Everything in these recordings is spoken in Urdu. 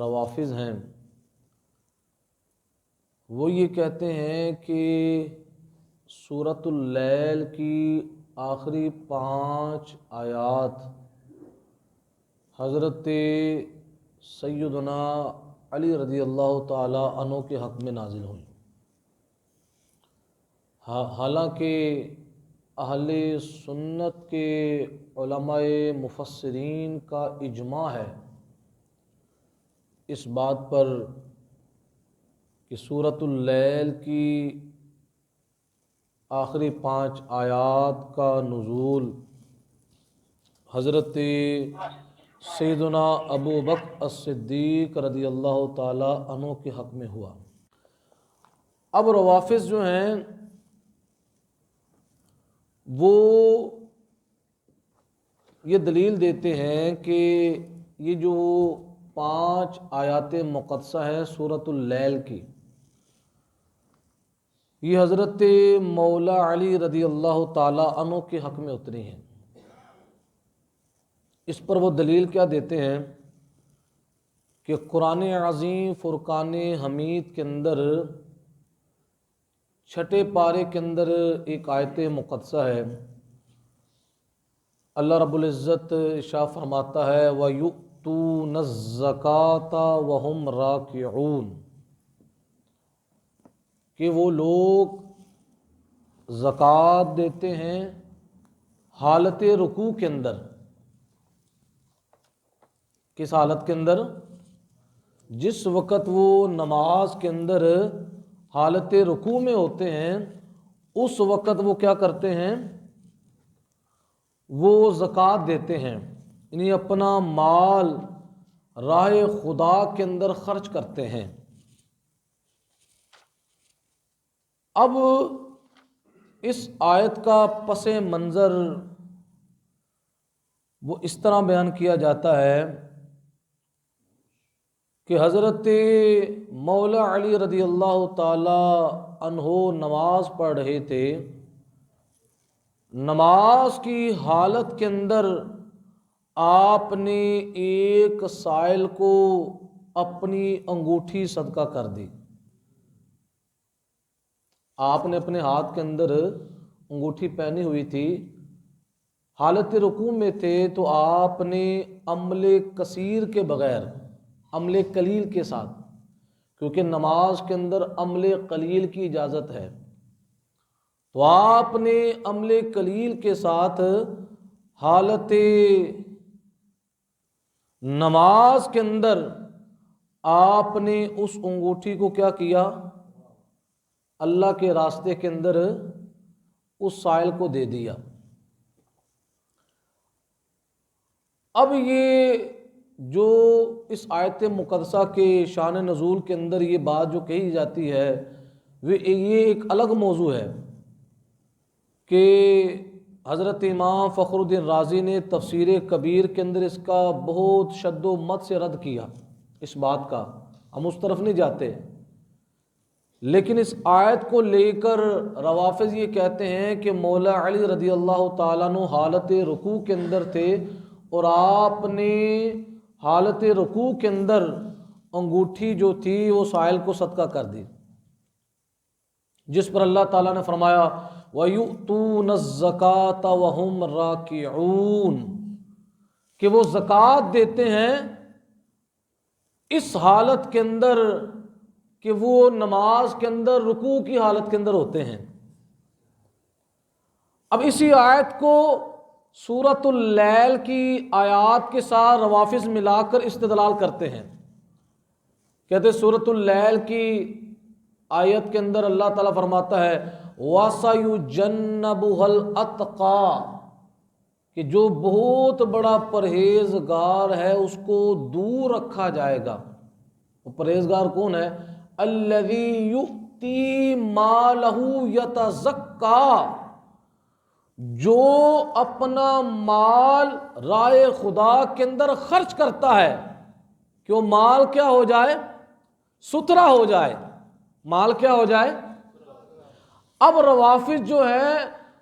روافض ہیں وہ یہ کہتے ہیں کہ سورۃ اللیل کی آخری 5 آیات حضرت سیدنا علی رضی اللہ تعالی عنہ کے حق میں نازل ہوئی، حالانکہ اہل سنت کے علماء مفسرین کا اجماع ہے اس بات پر کہ سورۃ اللیل کی آخری 5 آیات کا نزول حضرت سیدنا ابو بکر الصدیق رضی اللہ تعالی عنہ کے حق میں ہوا۔ اب روافض جو ہیں وہ یہ دلیل دیتے ہیں کہ یہ جو 5 آیات مقدسہ ہیں سورۃ اللیل کی، یہ حضرت مولا علی رضی اللہ تعالی عنہ کے حق میں اتری ہیں۔ اس پر وہ دلیل کیا دیتے ہیں کہ قرآن عظیم فرقان حمید کے اندر 6 پارے کے اندر ایک آیت مقدسہ ہے، اللہ رب العزت ارشاد فرماتا ہے وَيُؤْتُونَ الزَّكَاةَ وَهُمْ رَاكِعُونَ، کہ وہ لوگ زکوٰۃ دیتے ہیں حالت رکوع کے اندر۔ کس حالت کے اندر؟ جس وقت وہ نماز کے اندر حالت رکوع میں ہوتے ہیں اس وقت وہ کیا کرتے ہیں؟ وہ زکوٰۃ دیتے ہیں، یعنی اپنا مال راہ خدا کے اندر خرچ کرتے ہیں۔ اب اس آیت کا پس منظر وہ اس طرح بیان کیا جاتا ہے کہ حضرت مولا علی رضی اللہ تعالی عنہ نماز پڑھ رہے تھے، نماز کی حالت کے اندر آپ نے ایک سائل کو اپنی انگوٹھی صدقہ کر دی۔ آپ نے اپنے ہاتھ کے اندر انگوٹھی پہنی ہوئی تھی، حالت رکوع میں تھے، تو آپ نے عمل کثیر کے بغیر عمل قلیل کے ساتھ، کیونکہ نماز کے اندر عمل قلیل کی اجازت ہے، تو آپ نے عمل قلیل کے ساتھ حالت نماز کے اندر آپ نے اس انگوٹھی کو کیا کیا؟ اللہ کے راستے کے اندر اس سائل کو دے دیا۔ اب یہ جو اس آیت مقدسہ کے شان نزول کے اندر یہ بات جو کہی جاتی ہے یہ ایک الگ موضوع ہے کہ حضرت امام فخر الدین رازی نے تفسیر کبیر کے اندر اس کا بہت شد و مت سے رد کیا، اس بات کا ہم اس طرف نہیں جاتے، لیکن اس آیت کو لے کر روافض یہ کہتے ہیں کہ مولا علی رضی اللہ تعالیٰ عنہ حالت رکوع کے اندر تھے اور آپ نے حالت رکوع کے اندر انگوٹھی جو تھی وہ سائل کو صدقہ کر دی، جس پر اللہ تعالیٰ نے فرمایا وَيُؤْتُونَ الزَّكَاةَ وَهُمْ رَاكِعُونَ، کہ وہ زکوٰۃ دیتے ہیں اس حالت کے اندر کہ وہ نماز کے اندر رکوع کی حالت کے اندر ہوتے ہیں۔ اب اسی آیت کو سورۃ اللیل کی آیات کے ساتھ روافض ملا کر استدلال کرتے ہیں، کہتے ہیں سورۃ اللیل کی آیت کے اندر اللہ تعالیٰ فرماتا ہے وَسَيُجَنَّبُهَا الْأَتْقَى، کہ جو بہت بڑا پرہیزگار ہے اس کو دور رکھا جائے گا۔ وہ پرہیزگار کون ہے؟ الذی یؤتی مالہ یتزکا، جو اپنا مال راہ خدا کے اندر خرچ کرتا ہے کہ وہ مال کیا ہو جائے؟ ستھرا ہو جائے، مال کیا ہو جائے؟ اب روافض جو ہے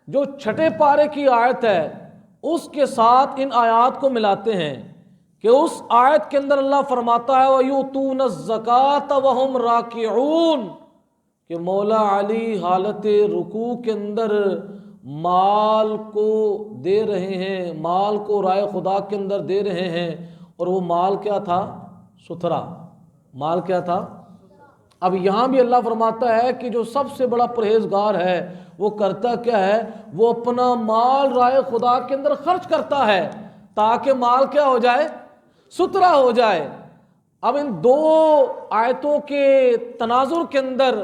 جو 6 پارے کی آیت ہے اس کے ساتھ ان آیات کو ملاتے ہیں کہ اس آیت کے اندر اللہ فرماتا ہے وَيُؤْتُونَ الزَّكَاةَ وَهُمْ رَاكِعُونَ کہ مولا علی حالت رکوع کے اندر مال کو دے رہے ہیں، مال کو رائے خدا کے اندر دے رہے ہیں، اور وہ مال کیا تھا؟ ستھرا مال کیا تھا؟ اب یہاں بھی اللہ فرماتا ہے کہ جو سب سے بڑا پرہیزگار ہے وہ کرتا کیا ہے؟ وہ اپنا مال رائے خدا کے اندر خرچ کرتا ہے تاکہ مال کیا ہو جائے؟ ستھرا ہو جائے۔ اب ان دو آیتوں کے تناظر کے اندر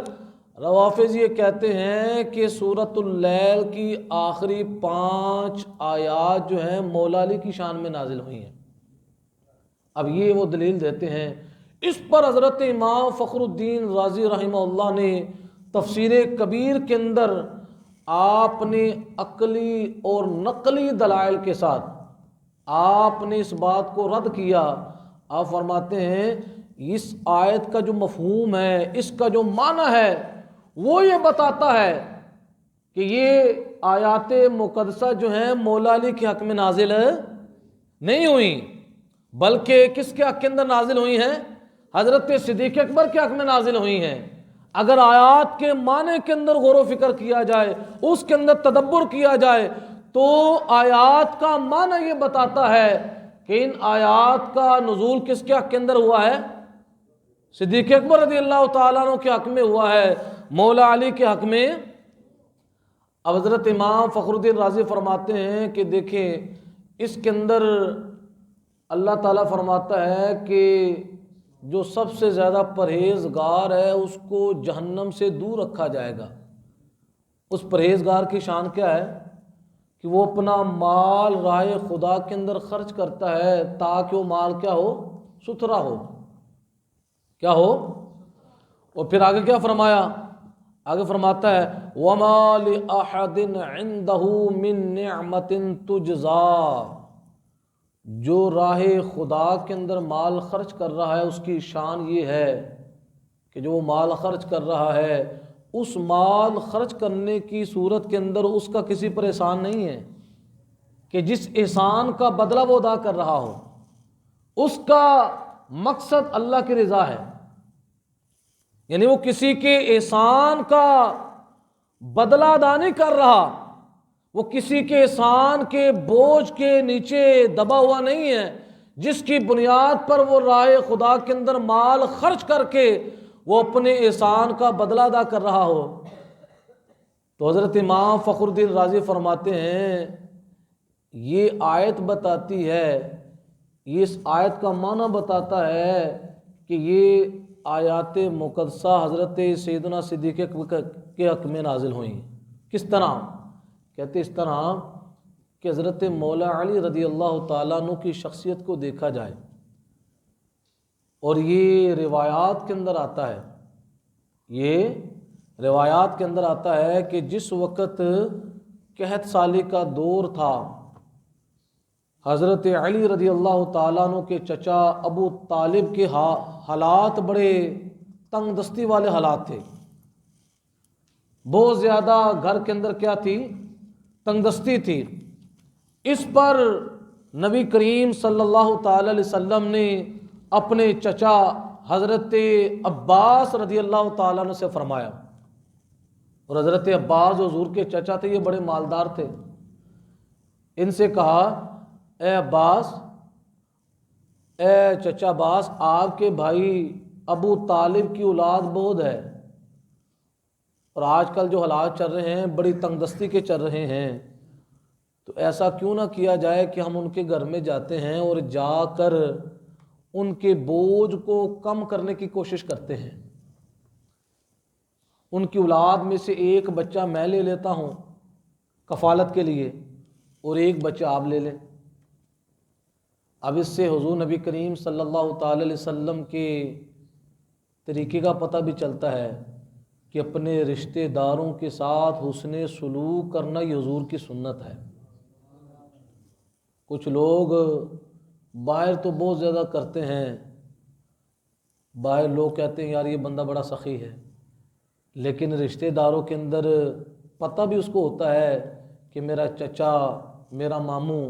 روافض یہ کہتے ہیں کہ سورۃ اللیل کی آخری 5 آیات جو ہیں مولا علی کی شان میں نازل ہوئی ہیں۔ اب یہ وہ دلیل دیتے ہیں، اس پر حضرت امام فخر الدین رازی رحمہ اللہ نے تفسیر کبیر کے اندر آپ نے عقلی اور نقلی دلائل کے ساتھ آپ نے اس بات کو رد کیا۔ آپ فرماتے ہیں اس آیت کا جو مفہوم ہے، اس کا جو معنی ہے، وہ یہ بتاتا ہے کہ یہ آیات مقدسہ جو ہیں مولا علی کے حق میں نازل نہیں ہوئی، بلکہ کس کے حق کے اندر نازل ہوئی ہیں؟ حضرت صدیق اکبر کے حق میں نازل ہوئی ہیں۔ اگر آیات کے معنی کے اندر غور و فکر کیا جائے، اس کے اندر تدبر کیا جائے، تو آیات کا معنی یہ بتاتا ہے کہ ان آیات کا نزول کس کے حق کے اندر ہوا ہے؟ صدیق اکبر رضی اللہ تعالیٰ عنہ کے حق میں ہوا ہے، مولا علی کے حق میں۔ اب حضرت امام فخر الدین رازی فرماتے ہیں کہ دیکھیں اس کے اندر اللہ تعالیٰ فرماتا ہے کہ جو سب سے زیادہ پرہیزگار ہے اس کو جہنم سے دور رکھا جائے گا۔ اس پرہیزگار کی شان کیا ہے؟ کہ وہ اپنا مال راہ خدا کے اندر خرچ کرتا ہے تاکہ وہ مال کیا ہو؟ ستھرا ہو۔ کیا ہو؟ اور پھر آگے کیا فرمایا؟ آگے فرماتا ہے وَمَا لِأَحَدٍ عِنْدَهُ مِن نِعْمَةٍ تُجْزَى، جو راہ خدا کے اندر مال خرچ کر رہا ہے اس کی شان یہ ہے کہ جو وہ مال خرچ کر رہا ہے اس مال خرچ کرنے کی صورت کے اندر اس کا کسی پر احسان نہیں ہے کہ جس احسان کا بدلہ وہ ادا کر رہا ہو، اس کا مقصد اللہ کی رضا ہے، یعنی وہ کسی کے احسان کا بدلہ ادا نہیں کر رہا، وہ کسی کے احسان کے بوجھ کے نیچے دبا ہوا نہیں ہے، جس کی بنیاد پر وہ راہ خدا کے اندر مال خرچ کر کے وہ اپنے احسان کا بدلہ ادا کر رہا ہو۔ تو حضرت امام فخر الدین رازی فرماتے ہیں یہ آیت بتاتی ہے، یہ اس آیت کا معنی بتاتا ہے کہ یہ آیات مقدسہ حضرت سیدنا صدیق اکبر کے حق میں نازل ہوئیں۔ کس طرح؟ کہتے اس طرح کہ حضرت مولا علی رضی اللہ تعالیٰ عنہ کی شخصیت کو دیکھا جائے، اور یہ روایات کے اندر آتا ہے، یہ روایات کے اندر آتا ہے کہ جس وقت قحط سالی کا دور تھا، حضرت علی رضی اللہ تعالیٰ عنہ کے چچا ابو طالب کے حالات بڑے تنگ دستی والے حالات تھے، بہت زیادہ گھر کے اندر کیا تھی؟ تنگ دستی تھی۔ اس پر نبی کریم صلی اللہ تعالی علیہ وسلم نے اپنے چچا حضرت عباس رضی اللہ تعالیٰ عنہ سے فرمایا، اور حضرت عباس جو حضور کے چچا تھے یہ بڑے مالدار تھے، ان سے کہا اے عباس، اے چچا عباس، آپ کے بھائی ابو طالب کی اولاد بہت ہے، اور آج کل جو حالات چل رہے ہیں بڑی تنگ دستی کے چل رہے ہیں، تو ایسا کیوں نہ کیا جائے کہ ہم ان کے گھر میں جاتے ہیں اور جا کر ان کے بوجھ کو کم کرنے کی کوشش کرتے ہیں، ان کی اولاد میں سے ایک بچہ میں لے لیتا ہوں کفالت کے لیے اور ایک بچہ آپ لے لیں۔ اب اس سے حضور نبی کریم صلی اللہ تعالی علیہ وسلم کے طریقے کا پتہ بھی چلتا ہے کہ اپنے رشتہ داروں کے ساتھ حسن سلوک کرنا یہ حضور کی سنت ہے۔ کچھ لوگ باہر تو بہت زیادہ کرتے ہیں، باہر لوگ کہتے ہیں یار یہ بندہ بڑا سخی ہے، لیکن رشتہ داروں کے اندر پتہ بھی اس کو ہوتا ہے کہ میرا چچا، میرا ماموں،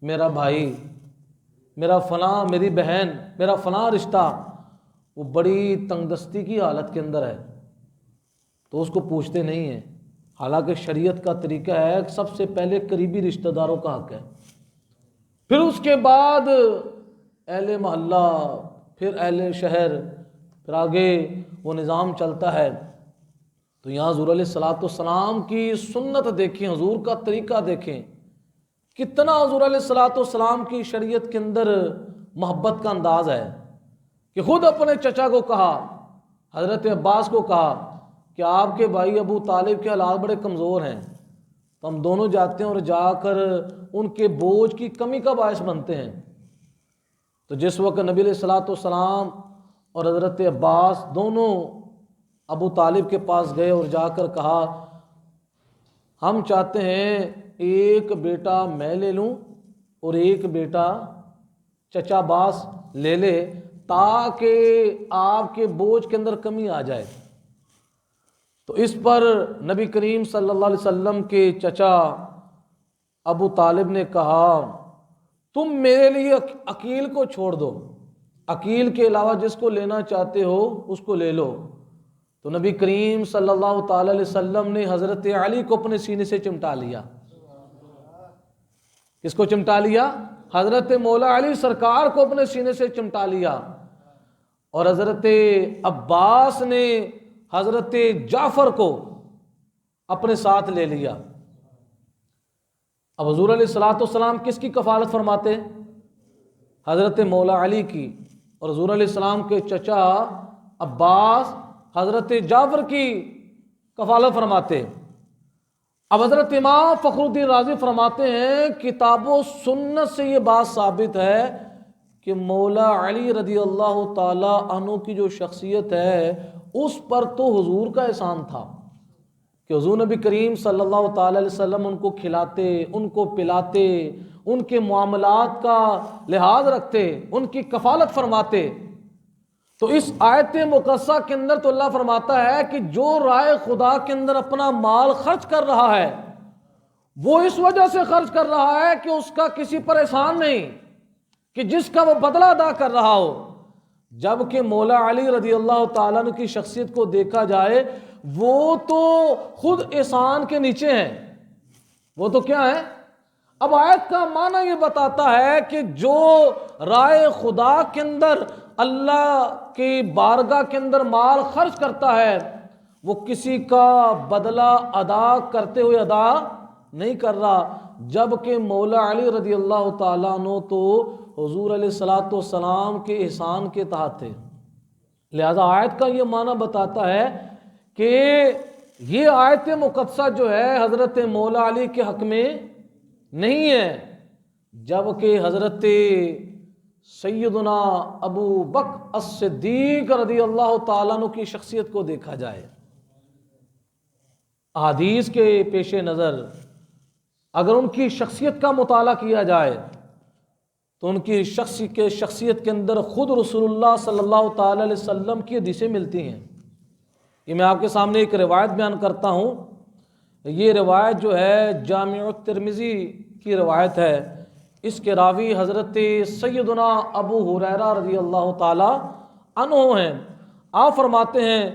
میرا بھائی میرا فلاں، میری بہن، میرا فلاں رشتہ، وہ بڑی تنگ دستی کی حالت کے اندر ہے تو اس کو پوچھتے نہیں ہیں، حالانکہ شریعت کا طریقہ ہے سب سے پہلے قریبی رشتہ داروں کا حق ہے، پھر اس کے بعد اہل محلہ، پھر اہل شہر، پھر آگے وہ نظام چلتا ہے۔ تو یہاں حضور علیہ الصلوۃ والسلام کی سنت دیکھیں، حضور کا طریقہ دیکھیں، کتنا حضور علیہ الصلوۃ والسلام کی شریعت کے اندر محبت کا انداز ہے کہ خود اپنے چچا کو کہا، حضرت عباس کو کہا کہ آپ کے بھائی ابو طالب کے حالات بڑے کمزور ہیں، تو ہم دونوں جاتے ہیں اور جا کر ان کے بوجھ کی کمی کا باعث بنتے ہیں۔ تو جس وقت نبی علیہ الصلوۃ والسلام اور حضرت عباس دونوں ابو طالب کے پاس گئے اور جا کر کہا ہم چاہتے ہیں ایک بیٹا میں لے لوں اور ایک بیٹا چچا عباس لے لے تاکہ آپ کے بوجھ کے اندر کمی آ جائے۔ تو اس پر نبی کریم صلی اللہ علیہ وسلم کے چچا ابو طالب نے کہا تم میرے لیے عقیل کو چھوڑ دو، عقیل کے علاوہ جس کو لینا چاہتے ہو اس کو لے لو۔ تو نبی کریم صلی اللہ تعالی علیہ وسلم نے حضرت علی کو اپنے سینے سے چمٹا لیا۔ کس کو چمٹا لیا؟ حضرت مولا علی سرکار کو اپنے سینے سے چمٹا لیا، اور حضرت عباس نے حضرت جعفر کو اپنے ساتھ لے لیا۔ اب حضور علیہ الصلوۃ والسلام کس کی کفالت فرماتے؟ حضرت مولا علی کی، اور حضور علیہ السلام کے چچا عباس حضرت جعفر کی کفالت فرماتے۔ اب حضرت امام فخر الدین رازی فرماتے ہیں کتاب و سنت سے یہ بات ثابت ہے کہ مولا علی رضی اللہ تعالی عنہ کی جو شخصیت ہے اس پر تو حضور کا احسان تھا کہ حضور نبی کریم صلی اللہ تعالی علیہ وسلم ان کو کھلاتے، ان کو پلاتے، ان کے معاملات کا لحاظ رکھتے، ان کی کفالت فرماتے۔ تو اس آیت مقدسہ کے اندر تو اللہ فرماتا ہے کہ جو رائے خدا کے اندر اپنا مال خرچ کر رہا ہے وہ اس وجہ سے خرچ کر رہا ہے کہ اس کا کسی پر احسان نہیں کہ جس کا وہ بدلہ ادا کر رہا ہو، جبکہ مولا علی رضی اللہ تعالیٰ عنہ کی شخصیت کو دیکھا جائے وہ تو خود احسان کے نیچے ہیں، وہ تو کیا ہے؟ اب آیت کا معنی یہ بتاتا ہے کہ جو رائے خدا کے اندر اللہ کی بارگاہ کے اندر مال خرچ کرتا ہے وہ کسی کا بدلہ ادا کرتے ہوئے ادا نہیں کر رہا، جبکہ مولا علی رضی اللہ تعالیٰ عنہ تو حضور علیہ الصلوۃ والسلام کے احسان کے تحت تھے۔ لہذا آیت کا یہ معنی بتاتا ہے کہ یہ آیت مقدسہ جو ہے حضرت مولا علی کے حق میں نہیں ہے، جبکہ حضرت سیدنا ابو بکر الصدیق رضی اللہ تعالیٰ عنہ کی شخصیت کو دیکھا جائے، احادیث کے پیش نظر اگر ان کی شخصیت کا مطالعہ کیا جائے تو ان کی شخصیت کے اندر خود رسول اللہ صلی اللہ تعالی علیہ وسلم کی حدیثیں ملتی ہیں۔ یہ میں آپ کے سامنے ایک روایت بیان کرتا ہوں، یہ روایت جو ہے جامع الترمذی کی روایت ہے، اس کے راوی حضرت سیدنا ابو ہریرہ رضی اللہ تعالی عنہ ہیں۔ آپ فرماتے ہیں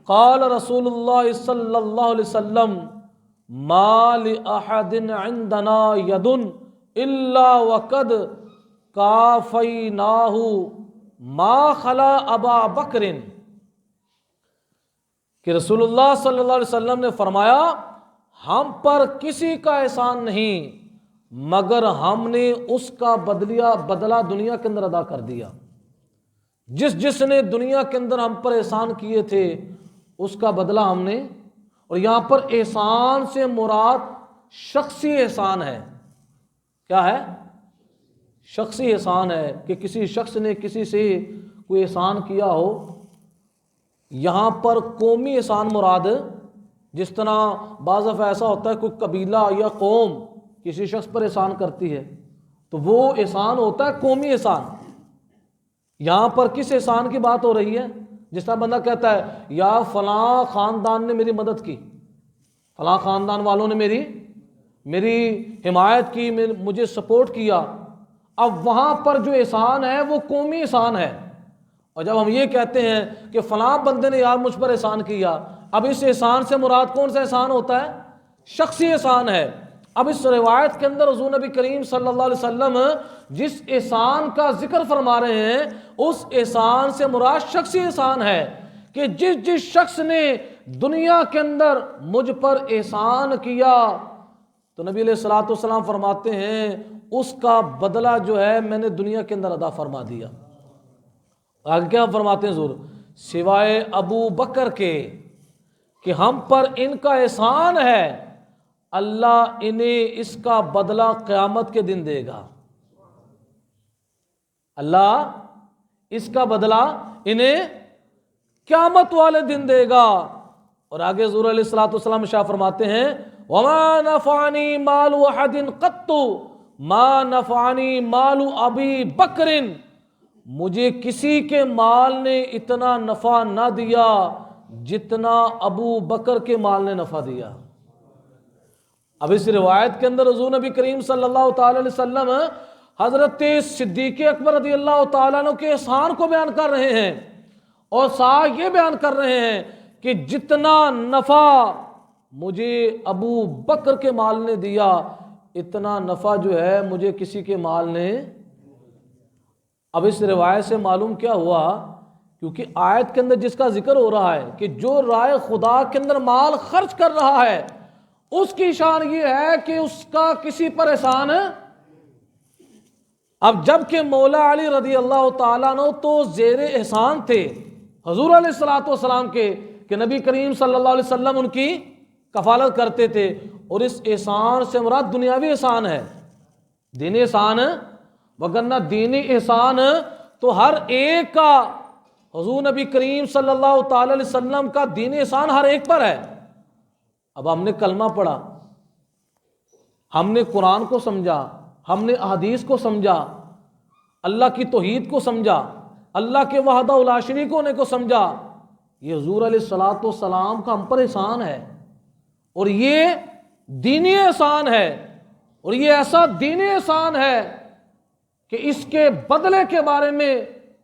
قال رسول اللہ صلی اللہ علیہ وسلم ما لأحد عندنا ید الا وقد کافیناہ ما خلا ابا بکر، کہ رسول اللہ صلی اللہ علیہ وسلم نے فرمایا ہم پر کسی کا احسان نہیں مگر ہم نے اس کا بدلہ دنیا کے اندر ادا کر دیا، جس نے دنیا کے اندر ہم پر احسان کیے تھے اس کا بدلہ ہم نے۔ اور یہاں پر احسان سے مراد شخصی احسان ہے، کیا ہے؟ شخصی احسان ہے کہ کسی شخص نے کسی سے کوئی احسان کیا ہو۔ یہاں پر قومی احسان مراد، جس طرح بعض دفعہ ایسا ہوتا ہے کوئی قبیلہ یا قوم کسی شخص پر احسان کرتی ہے تو وہ احسان ہوتا ہے قومی احسان۔ یہاں پر کس احسان کی بات ہو رہی ہے؟ جس طرح بندہ کہتا ہے یا فلاں خاندان نے میری مدد کی، فلاں خاندان والوں نے میری حمایت کی، مجھے سپورٹ کیا، اب وہاں پر جو احسان ہے وہ قومی احسان ہے، اور جب ہم یہ کہتے ہیں کہ فلاں بندے نے یار مجھ پر احسان کیا، اب اس احسان سے مراد کون سا احسان ہوتا ہے؟ شخصی احسان ہے۔ اب اس روایت کے اندر حضور نبی کریم صلی اللہ علیہ وسلم جس احسان کا ذکر فرما رہے ہیں اس احسان سے مراد شخصی احسان ہے، کہ جس شخص نے دنیا کے اندر مجھ پر احسان کیا تو نبی علیہ الصلوۃ والسلام فرماتے ہیں اس کا بدلہ جو ہے میں نے دنیا کے اندر ادا فرما دیا۔ آگے کیا فرماتے ہیں حضور؟ سوائے ابو بکر کے کہ ہم پر ان کا احسان ہے، اللہ انہیں اس کا بدلہ قیامت کے دن دے گا۔ اللہ اس کا بدلہ انہیں قیامت والے دن دے گا۔ اور آگے حضور علیہ الصلوۃ والسلام ارشاد فرماتے ہیں وَمَا نَفَعَنِي مَالُ أَحَدٍ قَطُّ مَا نَفَعَنِي مَالُ أَبِي بَكْرٍ، مجھے کسی کے مال نے اتنا نفع نہ دیا جتنا ابو بکر کے مال نے نفع دیا۔ اب اس روایت کے اندر حضور نبی کریم صلی اللہ تعالی علیہ وسلم حضرت صدیق اکبر رضی اللہ تعالیٰ عنہ کے احسان کو بیان کر رہے ہیں، اور ساتھ یہ بیان کر رہے ہیں کہ جتنا نفع مجھے ابو بکر کے مال نے دیا اتنا نفع جو ہے مجھے کسی کے مال نے۔ اب اس روایت سے معلوم کیا ہوا؟ کیونکہ آیت کے اندر جس کا ذکر ہو رہا ہے کہ جو رائے خدا کے اندر مال خرچ کر رہا ہے اس کی شان یہ ہے کہ اس کا کسی پر احسان ہے۔ اب جب کہ مولا علی رضی اللہ تعالیٰ عنہ تو زیر احسان تھے حضور علیہ الصلوۃ والسلام کے، کہ نبی کریم صلی اللہ علیہ وسلم ان کی کفالت کرتے تھے، اور اس احسان سے مراد دنیاوی احسان ہے، دینی احسان، وگرنہ دینی احسان تو ہر ایک کا، حضور نبی کریم صلی اللہ تعالی علیہ وسلم کا دینی احسان ہر ایک پر ہے۔ اب ہم نے کلمہ پڑھا، ہم نے قرآن کو سمجھا، ہم نے احادیث کو سمجھا، اللہ کی توحید کو سمجھا، اللہ کے وحدہ لا شریک ہونے کو سمجھا، یہ حضور علیہ الصلوۃ والسلام کا ہم پر احسان ہے، اور یہ دینی احسان ہے، اور یہ ایسا دینی احسان ہے کہ اس کے بدلے کے بارے میں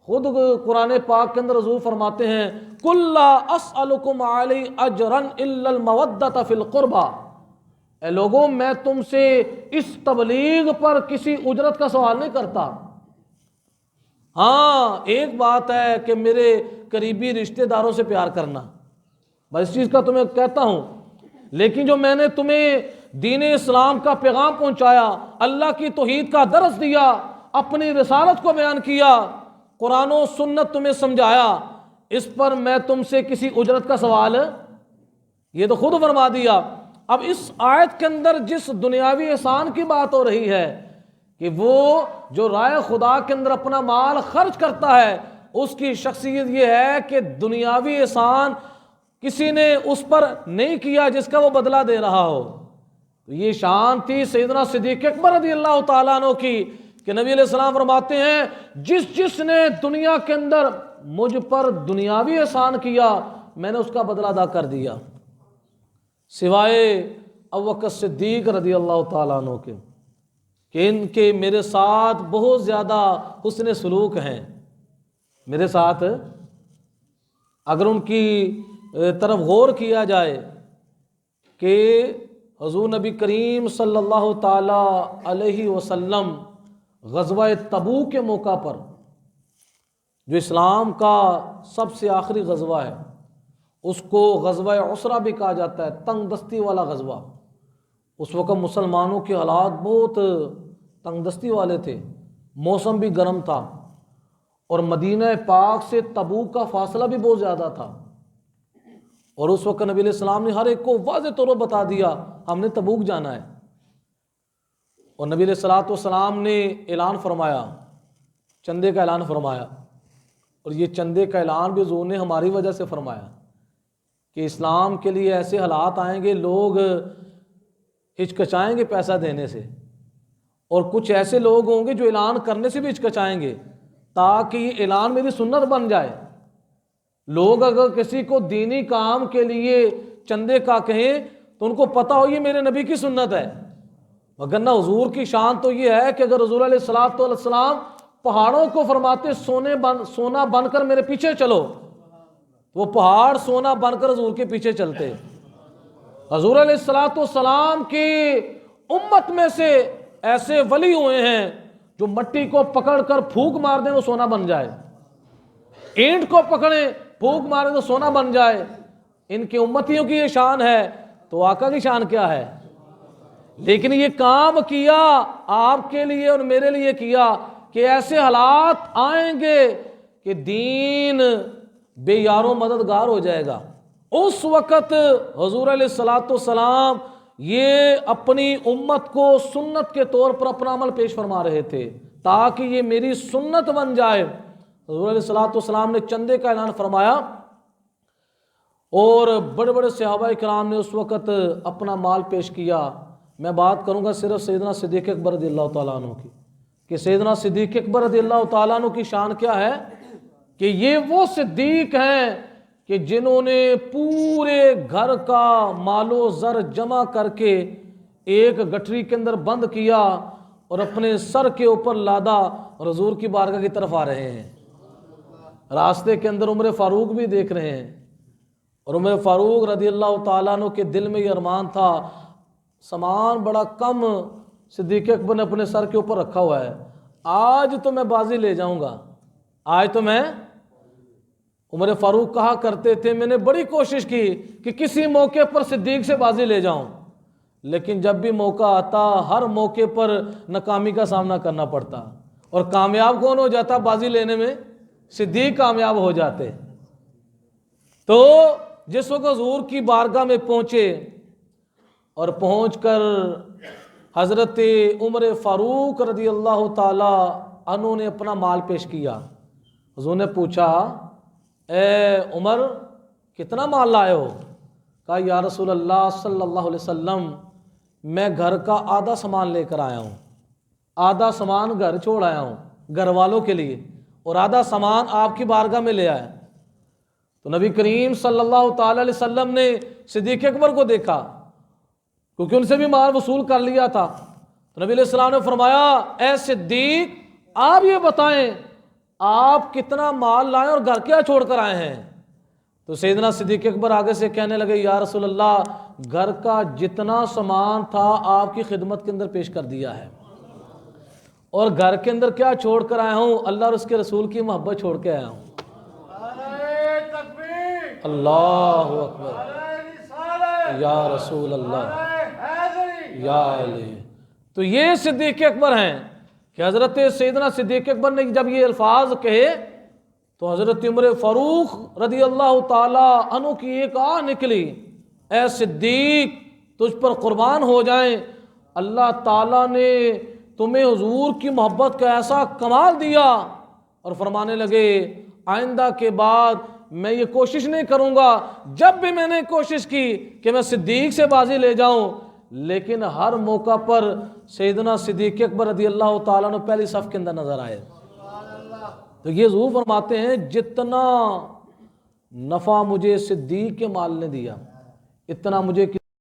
خود قرآن پاک کے اندر حضور فرماتے ہیں قُلْ لَا أَسْأَلُكُمْ عَلَيْهِ أَجْرًا إِلَّا الْمَوَدَّةَ فِي الْقُرْبَى، اے لوگوں میں تم سے اس تبلیغ پر کسی اجرت کا سوال نہیں کرتا۔ ہاں ایک بات ہے کہ میرے قریبی رشتہ داروں سے پیار کرنا، میں اس چیز کا تمہیں کہتا ہوں، لیکن جو میں نے تمہیں دین اسلام کا پیغام پہنچایا، اللہ کی توحید کا درس دیا، اپنی رسالت کو بیان کیا، قرآن و سنت تمہیں سمجھایا، اس پر میں تم سے کسی اجرت کا سوال، یہ تو خود فرما دیا۔ اب اس آیت کے اندر جس دنیاوی احسان کی بات ہو رہی ہے کہ وہ جو رائے خدا کے اندر اپنا مال خرچ کرتا ہے اس کی شخصیت یہ ہے کہ دنیاوی احسان کسی نے اس پر نہیں کیا جس کا وہ بدلہ دے رہا ہو۔ تو یہ شان تھی سیدنا صدیق اکبر رضی اللہ تعالیٰ عنہ کی کہ نبی علیہ السلام فرماتے ہیں جس نے دنیا کے اندر مجھ پر دنیاوی احسان کیا میں نے اس کا بدلہ ادا کر دیا، سوائے ابوبکر صدیق رضی اللہ تعالیٰ عنہ کے کہ ان کے میرے ساتھ بہت زیادہ حسن سلوک ہیں، میرے ساتھ اگر ان کی طرف غور کیا جائے کہ حضور نبی کریم صلی اللہ تعالی علیہ وسلم غزوہ تبوک کے موقع پر جو اسلام کا سب سے آخری غزوہ ہے اس کو غزوہ عسرہ بھی کہا جاتا ہے، تنگ دستی والا غزوہ۔ اس وقت مسلمانوں کے حالات بہت تنگ دستی والے تھے، موسم بھی گرم تھا، اور مدینہ پاک سے تبوک کا فاصلہ بھی بہت زیادہ تھا، اور اس وقت نبی علیہ السلام نے ہر ایک کو واضح طور پر بتا دیا ہم نے تبوک جانا ہے، اور نبی علیہ الصلوۃ والسلام نے اعلان فرمایا، چندے کا اعلان فرمایا، اور یہ چندے کا اعلان بھی حضور نے ہماری وجہ سے فرمایا کہ اسلام کے لیے ایسے حالات آئیں گے لوگ ہچکچائیں گے پیسہ دینے سے، اور کچھ ایسے لوگ ہوں گے جو اعلان کرنے سے بھی ہچکچائیں گے تاکہ یہ اعلان میری سنت بن جائے۔ لوگ اگر کسی کو دینی کام کے لیے چندے کا کہیں تو ان کو پتہ ہو یہ میرے نبی کی سنت ہے، وگرنہ حضور کی شان تو یہ ہے کہ اگر حضور علیہ الصلوۃ والسلام پہاڑوں کو فرماتے سونا بن کر میرے پیچھے چلو، وہ پہاڑ سونا بن کر حضور کے پیچھے چلتے۔ حضور علیہ الصلوۃ والسلام کی امت میں سے ایسے ولی ہوئے ہیں جو مٹی کو پکڑ کر پھونک مار دیں وہ سونا بن جائے، اینٹ کو پکڑیں پھونک ماریں تو سونا بن جائے۔ ان کی امتیوں کی یہ شان ہے، تو آقا کی شان کیا ہے؟ لیکن یہ کام کیا آپ کے لیے اور میرے لیے کیا کہ ایسے حالات آئیں گے کہ دین بے یارو مددگار ہو جائے گا۔ اس وقت حضور علیہ الصلوۃ والسلام یہ اپنی امت کو سنت کے طور پر اپنا عمل پیش فرما رہے تھے تاکہ یہ میری سنت بن جائے۔ حضور علیہ الصلوۃ والسلام نے چندے کا اعلان فرمایا اور بڑے بڑے صحابہ کرام نے اس وقت اپنا مال پیش کیا۔ میں بات کروں گا صرف سیدنا صدیق اکبر رضی اللہ تعالیٰ عنہ کی کہ سیدنا صدیق اکبر رضی اللہ تعالیٰ عنہ کی شان کیا ہے کہ یہ وہ صدیق ہیں کہ جنہوں نے پورے گھر کا مال و زر جمع کر کے ایک گٹھری کے اندر بند کیا اور اپنے سر کے اوپر لادا اور حضور کی بارگاہ کی طرف آ رہے ہیں۔ راستے کے اندر عمر فاروق بھی دیکھ رہے ہیں، اور عمر فاروق رضی اللہ تعالیٰ عنہ کے دل میں یہ ارمان تھا، سامان بڑا کم صدیق اکبر نے اپنے سر کے اوپر رکھا ہوا ہے، آج تو میں بازی لے جاؤں گا، آج تو میں۔ عمر فاروق کہا کرتے تھے میں نے بڑی کوشش کی کہ کسی موقع پر صدیق سے بازی لے جاؤں، لیکن جب بھی موقع آتا ہر موقع پر ناکامی کا سامنا کرنا پڑتا، اور کامیاب کون ہو جاتا بازی لینے میں؟ صدیق کامیاب ہو جاتے۔ تو جس وقت حضور کی بارگاہ میں پہنچے اور پہنچ کر حضرت عمر فاروق رضی اللہ تعالی عنہ نے اپنا مال پیش کیا۔ حضور نے پوچھا اے عمر کتنا مال لائے ہو؟ کہا یا رسول اللہ صلی اللہ علیہ وسلم میں گھر کا آدھا سامان لے کر آیا ہوں، آدھا سامان گھر چھوڑ آیا ہوں گھر والوں کے لیے، اور آدھا سامان آپ کی بارگاہ میں لے آیا۔ تو نبی کریم صلی اللہ تعالی علیہ وسلم نے صدیق اکبر کو دیکھا کیونکہ ان سے بھی مال وصول کر لیا تھا، تو نبی علیہ السلام نے فرمایا اے صدیق آپ یہ بتائیں آپ کتنا مال لائیں اور گھر کیا چھوڑ کر آئے ہیں؟ تو سیدنا صدیق اکبر آگے سے کہنے لگے یا رسول اللہ گھر کا جتنا سامان تھا آپ کی خدمت کے اندر پیش کر دیا ہے، اور گھر کے اندر کیا چھوڑ کر آیا ہوں؟ اللہ اور اس کے رسول کی محبت چھوڑ کے آیا ہوں۔ اللہ اکبر یا رسول اللہ یا علی۔ تو یہ صدیق اکبر ہیں کہ حضرت سیدنا صدیق اکبر نے جب یہ الفاظ کہے تو حضرت عمر فاروق رضی اللہ تعالی عنہ کی ایک آہ نکلی، اے صدیق تجھ پر قربان ہو جائیں، اللہ تعالیٰ نے تمہیں حضور کی محبت کا ایسا کمال دیا۔ اور فرمانے لگے آئندہ کے بعد میں یہ کوشش نہیں کروں گا، جب بھی میں نے کوشش کی کہ میں صدیق سے بازی لے جاؤں، لیکن ہر موقع پر سیدنا صدیق اکبر رضی اللہ تعالیٰ نے پہلی صف کے اندر نظر آئے۔ تو یہ حضور فرماتے ہیں جتنا نفع مجھے صدیق کے مال نے دیا اتنا مجھے